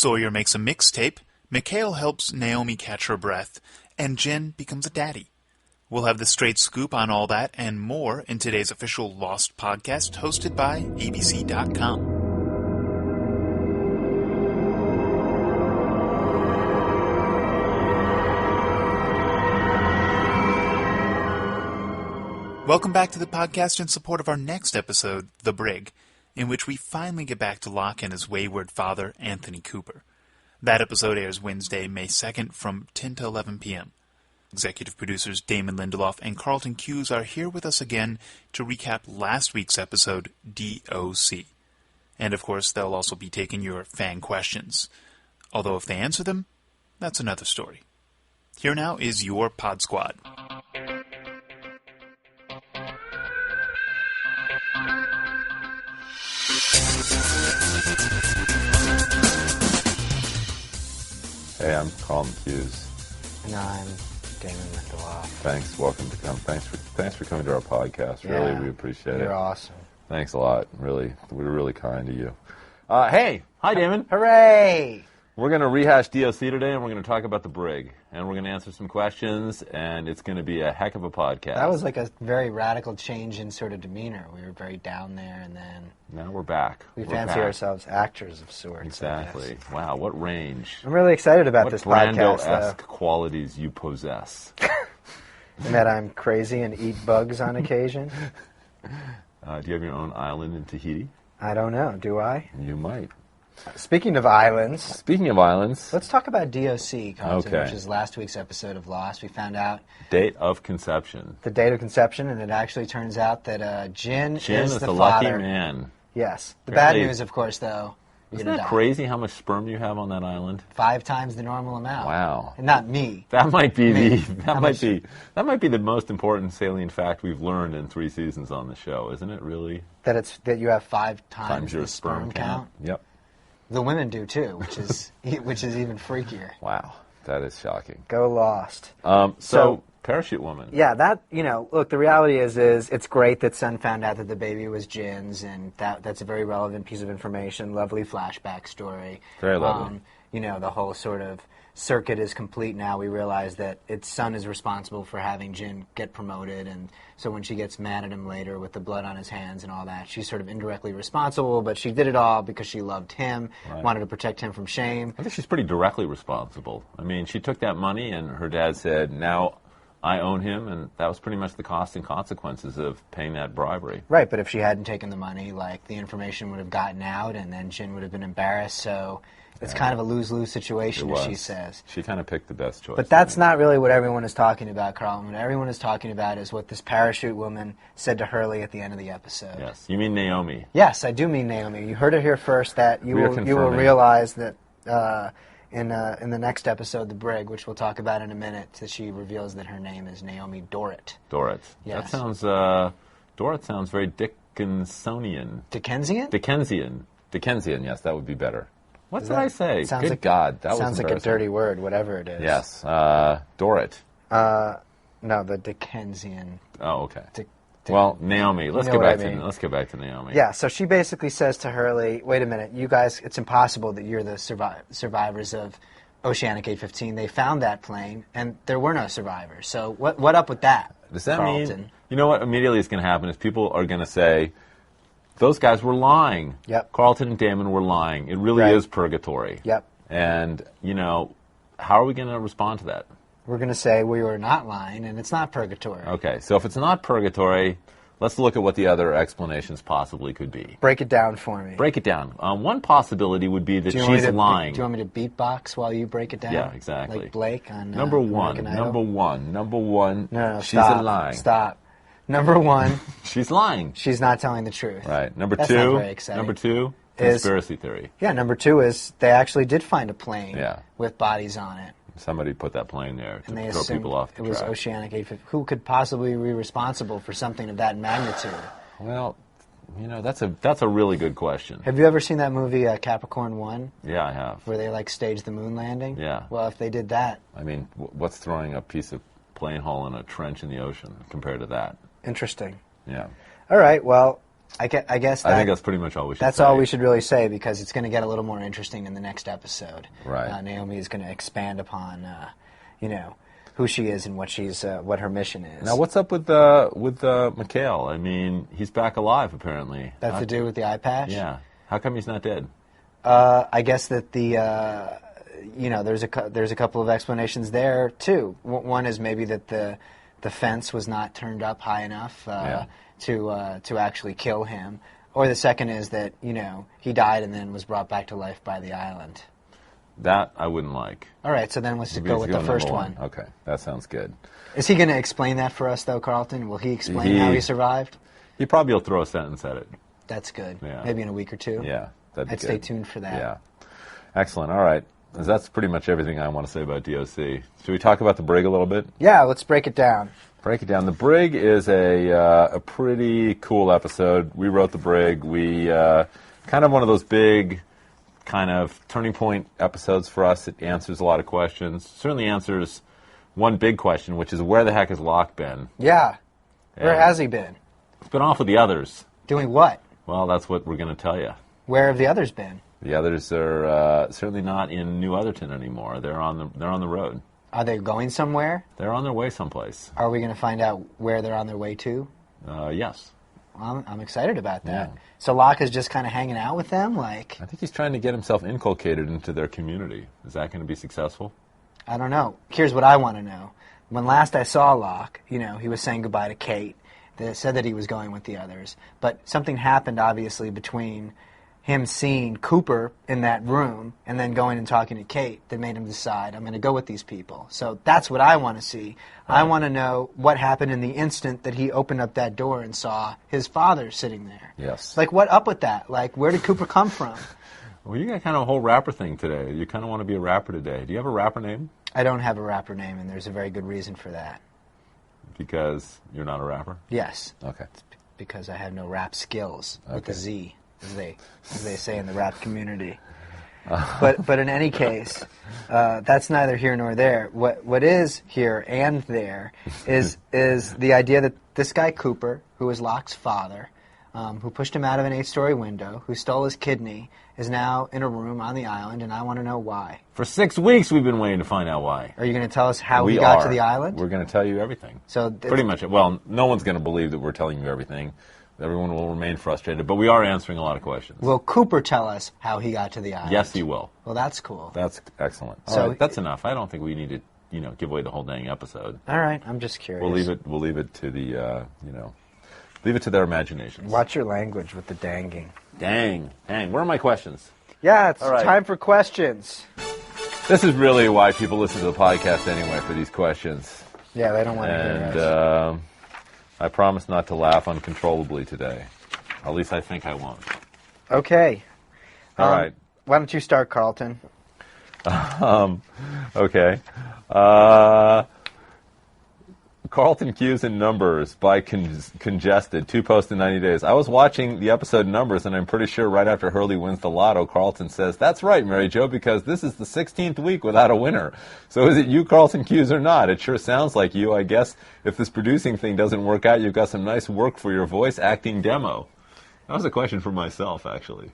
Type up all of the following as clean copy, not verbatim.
Sawyer makes a mixtape, Mikhail helps Naomi catch her breath, and Jen becomes a daddy. We'll have the straight scoop on all that and more in today's official Lost podcast hosted by ABC.com. Welcome back to the podcast in support of our next episode, The Brig, in which we finally get back to Locke and his wayward father, Anthony Cooper. That episode airs Wednesday, May 2nd from 10 to 11 p.m. Executive producers Damon, Lindelof, and Carlton Cuse are here with us again to recap last week's episode, D.O.C. And of course, they'll also be taking your fan questions. Although if they answer them, that's another story. Here now is your Pod Squad. Hey, I'm Carlton Cuse. And I'm Damon Lindelof. Thanks. Welcome to come. Thanks for coming to our podcast. Yeah, really, we appreciate it. You're awesome. Thanks a lot. Really, we're really kind to you. Hey, hi, Damon. Hooray! We're going to rehash D.O.C. today, and we're going to talk about the Brig, and we're going to answer some questions, and it's going to be a heck of a podcast. That was like a very radical change in sort of demeanor. We were very down there, and then now we're back. We fancy ourselves acters of sorts. Exactly. Wow, what range. I'm really excited about this podcast. What Brando-esque qualities you possess. And that I'm crazy and eat bugs on occasion. Do you have your own island in Tahiti? I don't know. Do I? You might. Speaking of islands, let's talk about D.O.C., Carlton, okay. Which is last week's episode of Lost. We found out date of conception. The date of conception, and it actually turns out that Jin is the lucky father. Man. Yes. The Apparently, bad news, of course, though. Isn't that crazy how much sperm you have on that island? 5 times the normal amount. Wow. And not me. That might be that might be the most important salient fact we've learned in 3 seasons on the show, isn't it? Really? That you have 5 times your the sperm count. Yep. The women do too, which is even freakier. Wow, that is shocking. Go Lost. So Parachute Woman. Yeah, that look. The reality is it's great that Sun found out that the baby was Jin's, and that's a very relevant piece of information. Lovely flashback story. Very lovely. The whole sort of circuit is complete now. We realize that Sun is responsible for having Jin get promoted, and so when she gets mad at him later with the blood on his hands and all that, she's sort of indirectly responsible, but she did it all because she loved him, wanted to protect him from shame. I think she's pretty directly responsible. I mean, she took that money, and her dad said, now I own him, and that was pretty much the cost and consequences of paying that bribery. Right, but if she hadn't taken the money, the information would have gotten out, and then Jin would have been embarrassed, so it's kind of a lose-lose situation, as she says. She kind of picked the best choice. But that's not really what everyone is talking about, Carlton. What everyone is talking about is what this parachute woman said to Hurley at the end of the episode. Yes, you mean Naomi. Yes, I do mean Naomi. You heard it here first. That you will realize that in the next episode, The Brig, which we'll talk about in a minute, that she reveals that her name is Naomi Dorrit. Dorrit. Yes. That sounds. Dorrit sounds very Dickinsonian. Dickensian? Dickensian. Yes, that would be better. What did I say? Good God, that sounds like a dirty word, whatever it is. Yes, Dorrit. No, the Dickensian. Oh, okay. Well, Naomi. Let's get back to Naomi. Yeah. So she basically says to Hurley, "Wait a minute, you guys. It's impossible that you're the survivors of Oceanic 815. They found that plane, and there were no survivors. So what up with that? Does that Carlton? mean? You know what immediately is going to happen is people are going to say, those guys were lying. Yep. Carlton and Damon were lying. It really is purgatory. Yep. And, how are we going to respond to that? We're going to say we were not lying, and it's not purgatory. Okay, so if it's not purgatory, let's look at what the other explanations possibly could be. Break it down for me. Break it down. One possibilty would be that she's lying. Do you want me to beatbox while you break it down? Yeah, exactly. Like Blake on Number one. No, she's stop, lying. Stop. Number one. She's lying. She's not telling the truth. Right. Number That's two. Not very exciting. Number two. Conspiracy theory. Yeah. Number two is they actually did find a plane. Yeah. With bodies on it. Somebody put that plane there to and they throw people off the track. It was Oceanic 815. Who could possibly be responsible for something of that magnitude? Well, that's a really good question. Have you ever seen that movie Capricorn 1? Yeah, I have. Where they staged the moon landing? Yeah. Well, if they did that. I mean, what's throwing a piece of plane hull in a trench in the ocean compared to that? Interesting. Yeah. All right, well, I guess I think that's pretty much all we should say. That's all we should really say, because it's going to get a little more interesting in the next episode. Right. Naomi is going to expand upon, who she is and what her mission is. Now, what's up with Mikhail? I mean, he's back alive, apparently. That's to do with the eye patch? Yeah. How come he's not dead? I guess that there's a couple of explanations there, too. One is maybe that the fence was not turned up high enough to actually kill him. Or the second is that, he died and then was brought back to life by the island. That I wouldn't like. All right, so then let's go with the first one. Okay, that sounds good. Is he going to explain that for us, though, Carlton? Will he explain how he survived? He probably will throw a sentence at it. That's good. Yeah. Maybe in a week or two? Yeah, that'd be I'd good. stay tuned for that. Yeah. Excellent. All right. That's pretty much everything I want to say about D.O.C. Should we talk about the Brig a little bit? Yeah, let's break it down. Break it down. The Brig is a pretty cool episode. We wrote the Brig. We kind of one of those big kind of turning point episodes for us. It answers a lot of questions. Certainly answers one big question, which is where the heck has Locke been? Yeah. Where has he been? He's been off with the others. Doing what? Well, that's what we're going to tell you. Where have the others been? The others are certainly not in New Otherton anymore. They're on the road. Are they going somewhere? They're on their way someplace. Are we going to find out where they're on their way to? Yes. Well, I'm excited about that. Yeah. So Locke is just kind of hanging out with them? I think he's trying to get himself inculcated into their community. Is that going to be successful? I don't know. Here's what I want to know. When last I saw Locke, he was saying goodbye to Kate. They said that he was going with the others. But something happened, obviously, between him seeing Cooper in that room and then going and talking to Kate that made him decide, I'm going to go with these people. So that's what I want to see. I want to know what happened in the instant that he opened up that door and saw his father sitting there. Yes. What up with that? Where did Cooper come from? Well, you got kind of a whole rapper thing today. You kind of want to be a rapper today. Do you have a rapper name? I don't have a rapper name, and there's a very good reason for that. Because you're not a rapper? Yes. Okay. Because I have no rap skills with a Z, as they say in the rap community. But in any case, that's neither here nor there. What is here and there is the idea that this guy Cooper, who is Locke's father, who pushed him out of an 8-story window, who stole his kidney, is now in a room on the island, and I want to know why. For 6 weeks we've been waiting to find out why. Are you going to tell us how he got to the island? We're going to tell you everything. So pretty much. Well, no one's going to believe that we're telling you everything. Everyone will remain frustrated, but we are answering a lot of questions. Will Cooper tell us how he got to the island? Yes, he will. Well, that's cool. That's excellent. So all right, that's enough. I don't think we need to, give away the whole dang episode. All right, I'm just curious. We'll leave it to the, leave it to their imaginations. Watch your language with the danging. Dang. Where are my questions? Yeah, it's all right. Time for questions. This is really why people listen to the podcast anyway, for these questions. Yeah, they don't want to hear us. And I promise not to laugh uncontrollably today. At least I think I won't. Okay. All right. Why don't you start, Carlton? Okay. Carlton Cuse in Numbers by Congested. 2 posts in 90 days. I was watching the episode Numbers, and I'm pretty sure right after Hurley wins the lotto, Carlton says, "That's right, Mary Jo, because this is the 16th week without a winner. So is it you, Carlton Cuse, or not? It sure sounds like you. I guess if this producing thing doesn't work out, you've got some nice work for your voice acting demo." That was a question for myself, actually.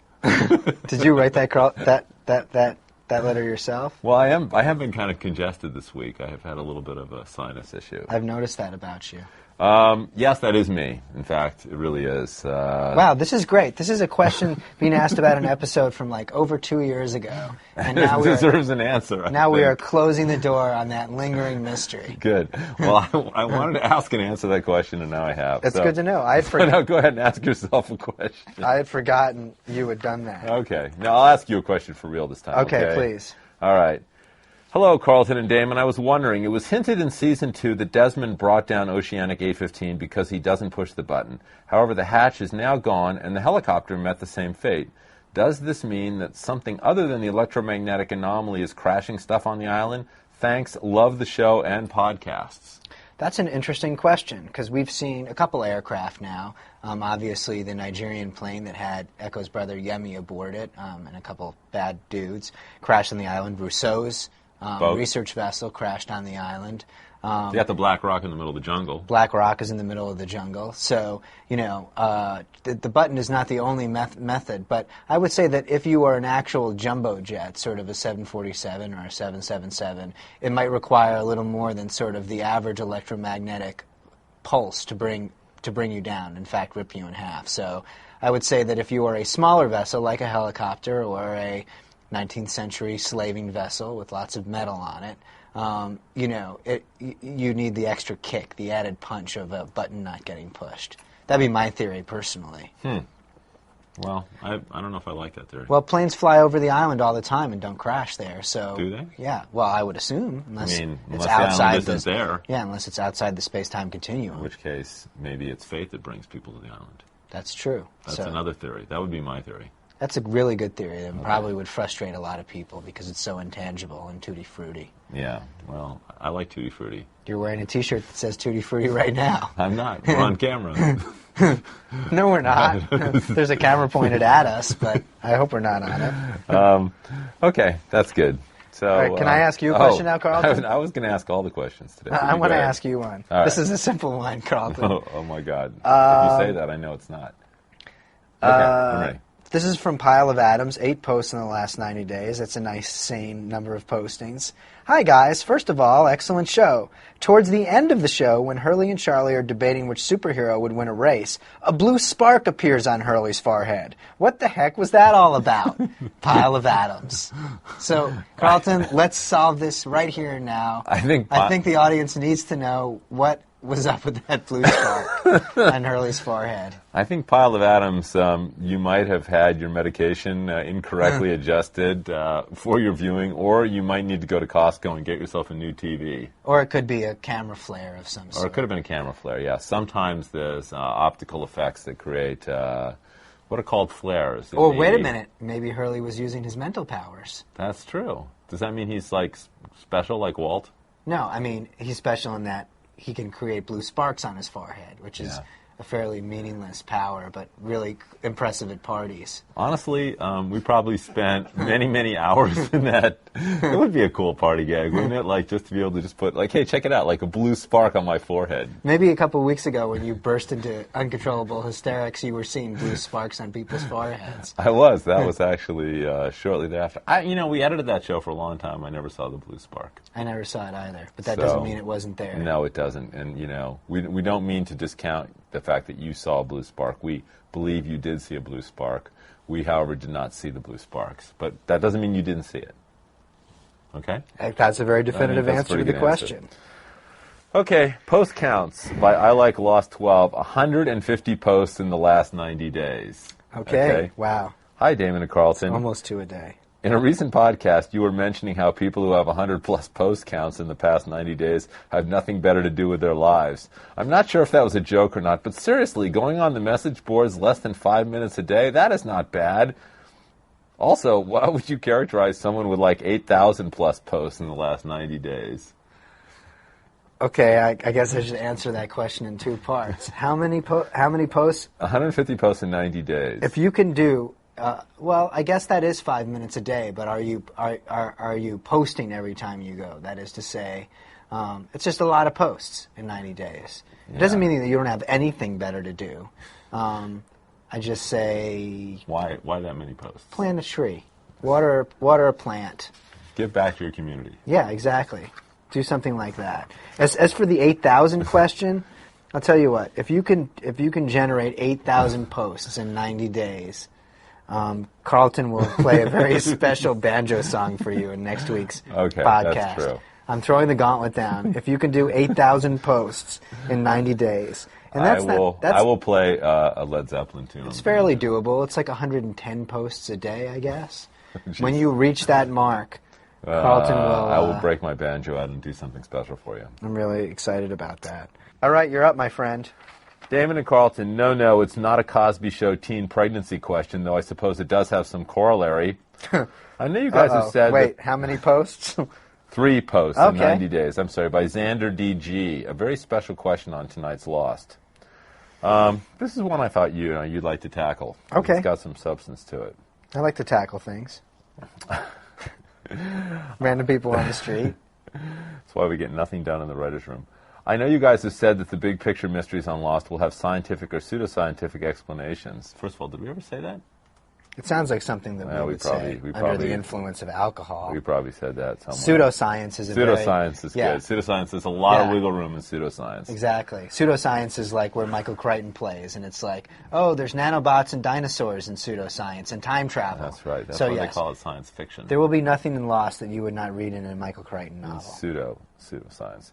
Did you write that letter yourself? Well, I have been kind of congested this week. I have had a little bit of a sinus issue. I've noticed that about you. Yes, that is me. In fact, it really is. Wow, this is great. This is a question being asked about an episode from over 2 years ago. And now it deserves an answer. Now we are closing the door on that lingering mystery. Good. Well, I wanted to ask and answer that question, and now I have. That's good to know. Now go ahead and ask yourself a question. I had forgotten you had done that. Okay. Now I'll ask you a question for real this time. Okay, please. All right. Hello, Carlton and Damon. I was wondering, it was hinted in Season 2 that Desmond brought down Oceanic 815 because he doesn't push the button. However, the hatch is now gone, and the helicopter met the same fate. Does this mean that something other than the electromagnetic anomaly is crashing stuff on the island? Thanks. Love the show and podcasts. That's an interesting question, because we've seen a couple aircraft now. Obviously, the Nigerian plane that had Echo's brother Yemi aboard it, and a couple bad dudes, crashed on the island. Rousseau's research vessel crashed on the island. You got the Black Rock in the middle of the jungle. Black Rock is in the middle of the jungle. So, the button is not the only method. But I would say that if you are an actual jumbo jet, sort of a 747 or a 777, it might require a little more than sort of the average electromagnetic pulse to bring you down, in fact, rip you in half. So I would say that if you are a smaller vessel, like a helicopter or a 19th century slaving vessel with lots of metal on it, you need the extra kick, the added punch of a button not getting pushed. That'd be my theory, personally. Well, I don't know if I like that theory. Well, planes fly over the island all the time and don't crash there, so... Do they? Yeah, well, I would assume, unless unless it's outside the island isn't there. Yeah, unless it's outside the space-time continuum. In which case, maybe it's fate that brings people to the island. That's true. That's another theory. That would be my theory. That's a really good theory that probably would frustrate a lot of people because it's so intangible and tutti-frutti. Yeah, well, I like Tutti Frutti. You're wearing a T-shirt that says Tutti Frutti right now. I'm not. We're on camera. No, we're not. There's a camera pointed at us, but I hope we're not on it. Okay, that's good. So, all right, can I ask you a question now, Carlton? I was going to ask all the questions today. I want to ask you one. All this right. is a simple one, Carlton. Oh my God. If you say that, I know it's not. Okay, I'm ready. This is from Pile of Atoms, 8 posts in the last 90 days. That's a nice, sane number of postings. Hi, guys. First of all, excellent show. Towards the end of the show, when Hurley and Charlie are debating which superhero would win a race, a blue spark appears on Hurley's forehead. What the heck was that all about? Pile of Atoms. So, Carlton, let's solve this right here and now. I think the audience needs to know what was up with that blue spark on Hurley's forehead. I think Pile of Atoms, you might have had your medication incorrectly adjusted for your viewing, or you might need to go to Costco and get yourself a new TV. Or it could be a camera flare of some sort. Or it could have been a camera flare, yeah. Sometimes there's optical effects that create what are called flares. Or wait a minute, maybe Hurley was using his mental powers. That's true. Does that mean he's like special like Walt? No, I mean, he's special in that he can create blue sparks on his forehead, which is a fairly meaningless power, but really impressive at parties. Honestly, we probably spent many, many hours in that. It would be a cool party gag, wouldn't it? Like, just to be able to just put, like, hey, check it out, like a blue spark on my forehead. Maybe a couple of weeks ago when you burst into uncontrollable hysterics, you were seeing blue sparks on people's foreheads. I was. That was actually shortly thereafter. We edited that show for a long time. I never saw the blue spark. I never saw it either, but that doesn't mean it wasn't there. No, it doesn't. And, we don't mean to discount the fact that you saw a blue spark. We believe you did see a blue spark. We, however, did not see the blue sparks. But that doesn't mean you didn't see it. Okay? That's a very definitive answer to the question. Okay, post counts by I Like Lost 12, 150 posts in the last 90 days. Okay. Wow. Hi, Damon and Carlton. Almost 2 a day. In a recent podcast, you were mentioning how people who have 100-plus post counts in the past 90 days have nothing better to do with their lives. I'm not sure if that was a joke or not, but seriously, going on the message boards less than 5 minutes a day, that is not bad. Also, why would you characterize someone with like 8,000-plus posts in the last 90 days? Okay, I guess I should answer that question in 2 parts. How many posts? 150 posts in 90 days. If you can do... well, I guess that is 5 minutes a day, but are you posting every time you go? That is to say, it's just a lot of posts in 90 days. It doesn't mean that you don't have anything better to do. I just say... Why that many posts? Plant a tree. Water a plant. Give back to your community. Yeah, exactly. Do something like that. As for the 8,000 question, I'll tell you what. If you can generate 8,000 posts in 90 days... Carlton will play a very special banjo song for you in next week's podcast. That's true. I'm throwing the gauntlet down. If you can do 8,000 posts in 90 days, and I will play a Led Zeppelin tune. It's fairly doable. It's like 110 posts a day, I guess. When you reach that mark, Carlton will... I will break my banjo out and do something special for you. I'm really excited about that. All right, you're up, my friend. Damon and Carlton, no, it's not a Cosby Show teen pregnancy question, though I suppose it does have some corollary. I know you guys have said... Wait, how many posts? 3 posts in 90 days. I'm sorry, by Xander DG. A very special question on tonight's Lost. This is one I thought you'd like to tackle. Okay. It's got some substance to it. I like to tackle things. Random people on the street. That's why we get nothing done in the writer's room. I know you guys have said that the big picture mysteries on Lost will have scientific or pseudoscientific explanations. First of all, did we ever say that? It sounds like something that we would say under the influence of alcohol. We probably said that somewhere. Pseudoscience is Pseudoscience is good. Pseudoscience, there's a lot of wiggle room in pseudoscience. Exactly. Pseudoscience is like where Michael Crichton plays, and it's like, oh, there's nanobots and dinosaurs in pseudoscience and time travel. That's right. That's why they call it science fiction. There will be nothing in Lost that you would not read in a Michael Crichton novel. Pseudoscience.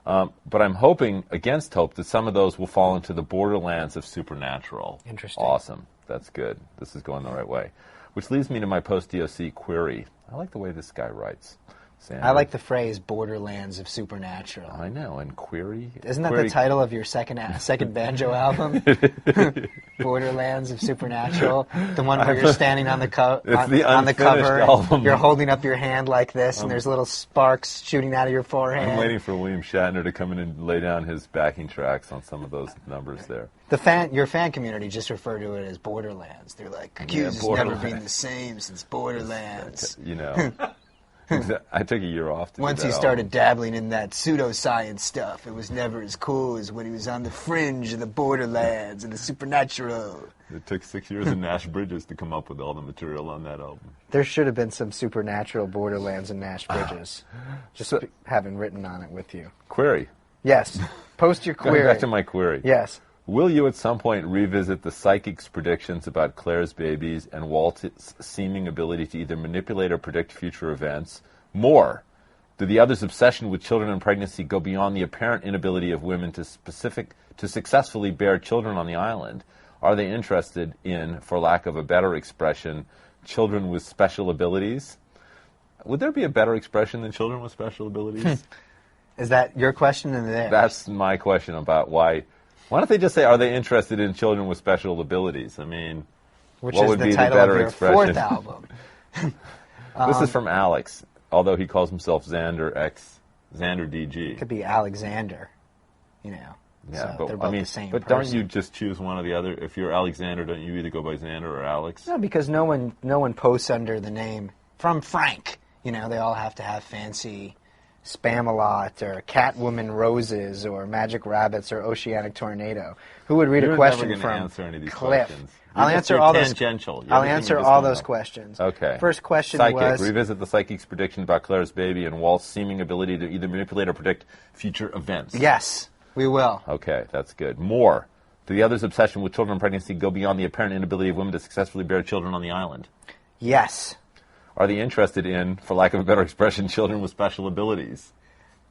But I'm hoping, against hope, that some of those will fall into the borderlands of supernatural. Interesting. Awesome. That's good. This is going the right way. Which leads me to my post-D.O.C. query. I like the way this guy writes. Sandra. I like the phrase "borderlands of supernatural." I know, and query. Isn't that the title of your second banjo album? Borderlands of Supernatural, the one where you're standing on the cover. Album. You're holding up your hand like this, and there's little sparks shooting out of your forehead. I'm waiting for William Shatner to come in and lay down his backing tracks on some of those numbers there. Your fan community just refer to it as Borderlands. They're like, Cuse has never been the same since Borderlands. You know. I took a year off to Once do that he started album. dabbling in that pseudoscience stuff, it was never as cool as when he was on the fringe of the Borderlands and the supernatural. It took 6 years of Nash Bridges to come up with all the material on that album. There should have been some supernatural Borderlands and Nash Bridges. Having written on it with you. Query. Yes. Post your query. Going back to my query. Yes. Will you at some point revisit the psychic's predictions about Claire's babies and Walt's seeming ability to either manipulate or predict future events? More, do the others' obsession with children and pregnancy go beyond the apparent inability of women to successfully bear children on the island? Are they interested in, for lack of a better expression, children with special abilities? Would there be a better expression than children with special abilities? Is that your question and theirs? That's my question about why. Why don't they just say, are they interested in children with special abilities? I mean, which what is would the be title the better of your expression? fourth album. This is from Alex, although he calls himself Xander DG. Could be Alexander, you know. Yeah, so but they're both I mean, the same but person. don't you just choose one or the other? If you're Alexander, don't you either go by Xander or Alex? No, because no one posts under the name from Frank. You know, they all have to have fancy Spamalot or Catwoman Roses or Magic Rabbits or Oceanic Tornado. Who would read a question never from answer any of these Cliff? questions. I'll answer all those. Tangential. I'll answer all those questions. Okay. First question Psychic. was Revisit the psychic's prediction about Claire's baby and Walt's seeming ability to either manipulate or predict future events. Yes, we will. Okay, that's good. More. Do the others' obsession with children and pregnancy go beyond the apparent inability of women to successfully bear children on the island? Yes. Are they interested in, for lack of a better expression, children with special abilities?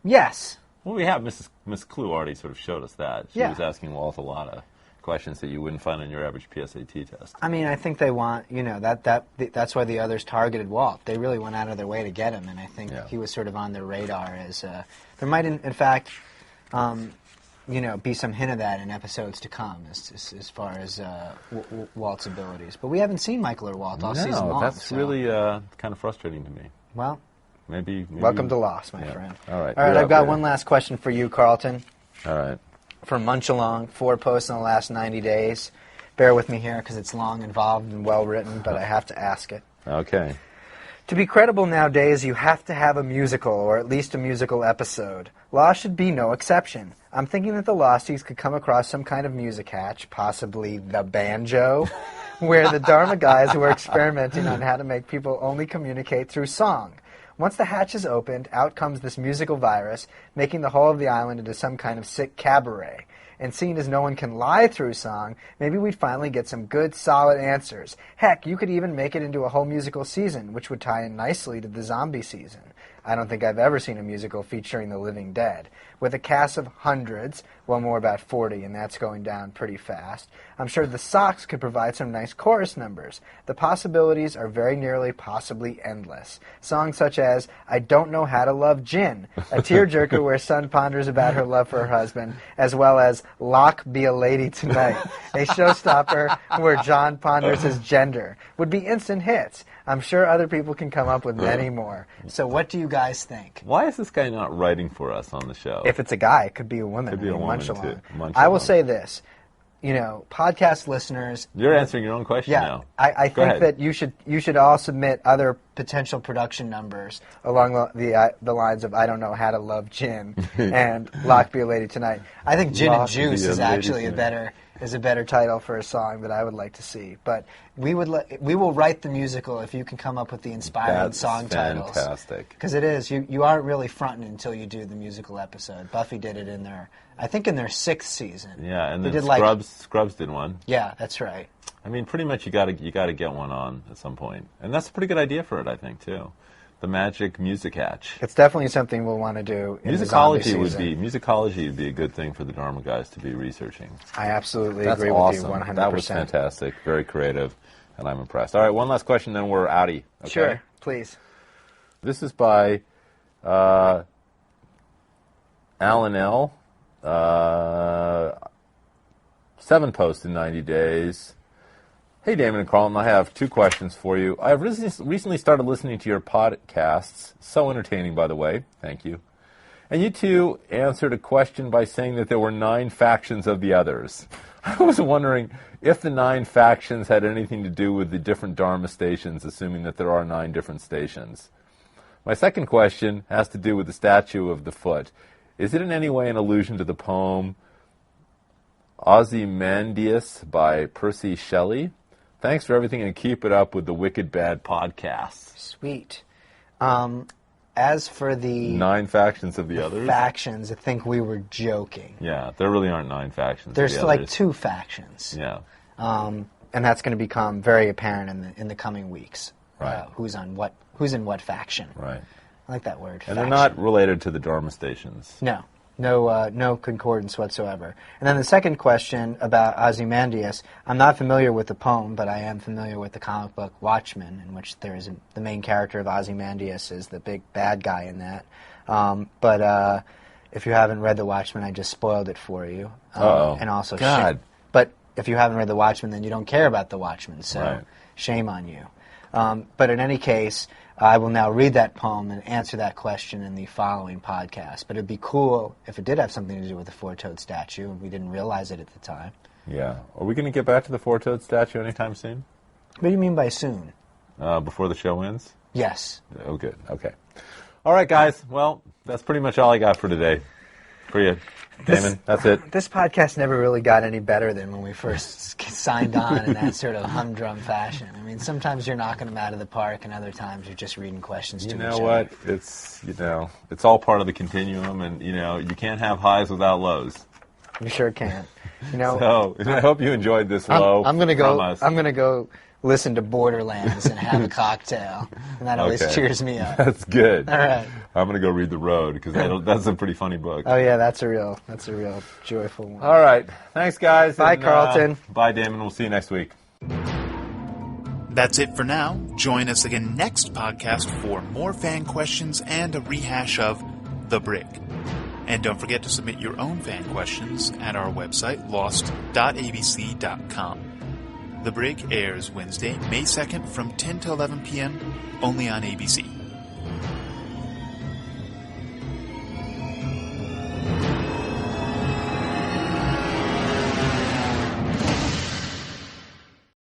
Yes. Well, we have Miss Clue already sort of showed us that. She Yeah. was asking Walt a lot of questions that you wouldn't find on your average PSAT test. I mean, I think they want, you know, that's why the others targeted Walt. They really went out of their way to get him, and I think he was sort of on their radar as there might, in fact, you know, be some hint of that in episodes to come as far as Walt's abilities. But we haven't seen Michael or Walt all season long. No, that's really kind of frustrating to me. Well, maybe welcome to Lost, my friend. All right. All right, I've got one last question for you, Carlton. All right. From Munchalong, 4 posts in the last 90 days. Bear with me here because it's long, involved, and well-written, but I have to ask it. Okay. To be credible nowadays, you have to have a musical, or at least a musical episode. Lost should be no exception. I'm thinking that the Losties could come across some kind of music hatch, possibly the banjo, where the Dharma guys were experimenting on how to make people only communicate through song. Once the hatch is opened, out comes this musical virus, making the whole of the island into some kind of sick cabaret. And seeing as no one can lie through song, maybe we'd finally get some good, solid answers. Heck, you could even make it into a whole musical season, which would tie in nicely to the zombie season. I don't think I've ever seen a musical featuring the living dead. With a cast of hundreds, well, more about 40, and that's going down pretty fast, I'm sure the Sox could provide some nice chorus numbers. The possibilities are very nearly possibly endless. Songs such as I Don't Know How to Love Gin, a tearjerker where Sun ponders about her love for her husband, as well as Locke Be a Lady Tonight, a showstopper where John ponders his gender, would be instant hits. I'm sure other people can come up with many more. So what do you guys think? Why is this guy not writing for us on the show? If it's a guy, it could be a woman. Could be a woman, Munchalong. too. Munchalong. I will say this. podcast listeners. You're answering your own question now. I Go think ahead. that you should all submit other potential production numbers along the lines of I don't know how to love gin and Lock Be a Lady Tonight. I think Gin and Lock Juice Be a is Lady actually Tonight. a better title for a song that I would like to see. But we will write the musical if you can come up with the inspiring song titles. Fantastic. Because it is. You aren't really fronting until you do the musical episode. Buffy did it in their 6th season. Yeah, and They then did Scrubs did one. Yeah, that's right. I mean, pretty much you got to get one on at some point, and that's a pretty good idea for it, I think, too. The magic music hatch. It's definitely something we'll want to do in the zombie season. Musicology would be a good thing for the Dharma guys to be researching. I absolutely That's agree awesome. with you 100%. That was fantastic, very creative, and I'm impressed. All right, one last question, then we're outie. Okay? Sure, please. This is by Alan L. 7 posts in 90 days. Hey, Damon and Carlton, I have 2 questions for you. I have recently started listening to your podcasts. So entertaining, by the way. Thank you. And you 2 answered a question by saying that there were 9 factions of the others. I was wondering if the 9 factions had anything to do with the different Dharma stations, assuming that there are 9 different stations. My second question has to do with the statue of the foot. Is it in any way an allusion to the poem Ozymandias by Percy Shelley? Thanks for everything and keep it up with the Wicked Bad podcasts. Sweet. As for the 9 factions of the others? factions, I think we were joking. Yeah, there really aren't 9 factions. There's of the like others. 2 factions. Yeah. And that's going to become very apparent in the coming weeks. Right. Who's in what faction. Right. I like that word. And faction. they're not related to the Dharma stations. No concordance whatsoever. And then the second question about Ozymandias, I'm not familiar with the poem, but I am familiar with the comic book Watchmen, in which there is the main character of Ozymandias is the big bad guy in that. But if you haven't read the Watchmen, I just spoiled it for you. And also, God. But if you haven't read the Watchmen, then you don't care about the Watchmen, so Right. shame on you. But in any case, I will now read that poem and answer that question in the following podcast. But it'd be cool if it did have something to do with the four-toed statue, and we didn't realize it at the time. Yeah. Are we going to get back to the four-toed statue anytime soon? What do you mean by soon? Before the show ends? Yes. Oh, good. Okay. All right, guys. Well, that's pretty much all I got for today. For you, Damon. That's it. This podcast never really got any better than when we first signed on in that sort of humdrum fashion. I mean, sometimes you're knocking them out of the park, and other times you're just reading questions to each other. You know what? It's all part of the continuum, and, you can't have highs without lows. You sure can. So, I hope you enjoyed this low I'm gonna from go. us. I'm gonna go listen to Borderlands and have a cocktail, and that always Okay. cheers me up. That's good. All right. I'm going to go read The Road, because that's a pretty funny book. Oh yeah, that's a real joyful one. All right. Thanks, guys. Bye, and, Carlton. Bye, Damon. We'll see you next week. That's it for now. Join us again next podcast for more fan questions and a rehash of The Brig. And don't forget to submit your own fan questions at our website, lost.abc.com. The Brig airs Wednesday, May 2nd from 10 to 11 p.m. only on ABC.